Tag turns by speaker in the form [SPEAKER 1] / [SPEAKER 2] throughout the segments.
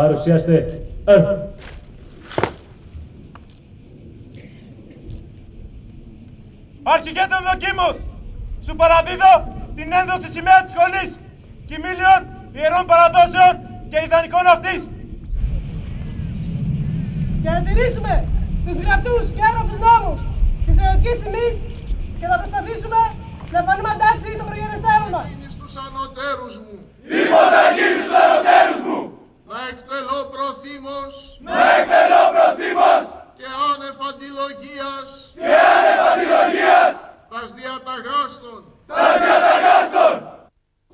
[SPEAKER 1] Παρουσιάστε.
[SPEAKER 2] Αρχηγέ των δοκίμων, σου παραδίδω την ένδοξη σημαία της σχολής κοιμήλιων, ιερών παραδόσεων και ιδανικών αυτής.
[SPEAKER 3] Για να τηρήσουμε τους γραπτούς και άραφους νόμους της ερωτικής τιμής και να προσπαθήσουμε να φανούμε εντάξει των προγενεστέρων μας.
[SPEAKER 4] Στους ανωτέρους μου.
[SPEAKER 2] Υποταγή στους ανωτέρους μου.
[SPEAKER 4] Να εκτελώ προθήμως.
[SPEAKER 2] Να εκτελώ προθήμως.
[SPEAKER 4] Και άνευ αντιλογίας.
[SPEAKER 2] Και άνευ αντιλογίας.
[SPEAKER 4] Τας διαταγάστων.
[SPEAKER 2] Τας διαταγάστων.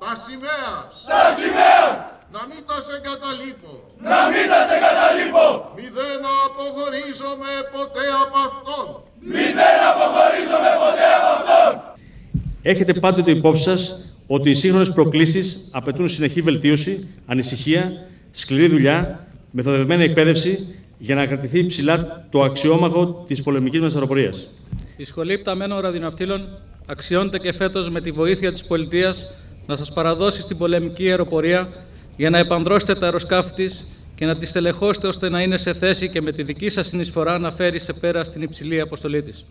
[SPEAKER 4] Τα σημαίας.
[SPEAKER 2] Τα σημαίας.
[SPEAKER 4] Να μην τας εγκαταλείπω.
[SPEAKER 2] Να μην τας εγκαταλείπω.
[SPEAKER 4] Μη δεν αποχωρίζομαι ποτέ από αυτόν.
[SPEAKER 2] Μη δεν αποχωρίζομαι ποτέ από αυτόν.
[SPEAKER 5] Έχετε πάντοτε υπόψη σας ότι οι σύγχρονες προκλήσεις απαιτούν συνεχή βελτίωση, ανησυχία, σκληρή δουλειά, μεθοδευμένη εκπαίδευση για να κρατηθεί ψηλά το αξιόμαχο της πολεμικής μας αεροπορίας.
[SPEAKER 6] Η Σχολή Πταμένων Ραδιοναυτήλων αξιώνεται και φέτος με τη βοήθεια της πολιτείας να σας παραδώσει στην πολεμική αεροπορία για να επανδρώσετε τα αεροσκάφη της και να τη στελεχώσετε ώστε να είναι σε θέση και με τη δική σας συνεισφορά να φέρει σε πέρα στην υψηλή αποστολή της.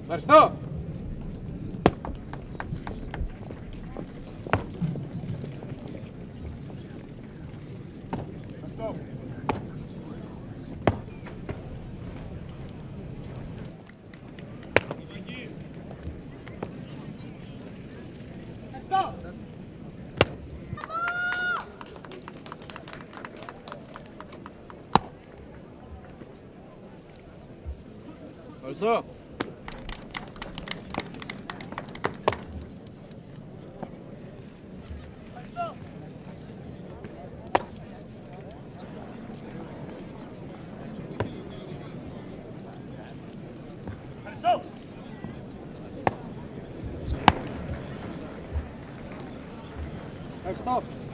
[SPEAKER 2] Ευχαριστώ. Ευχαριστώ. Ευχαριστώ.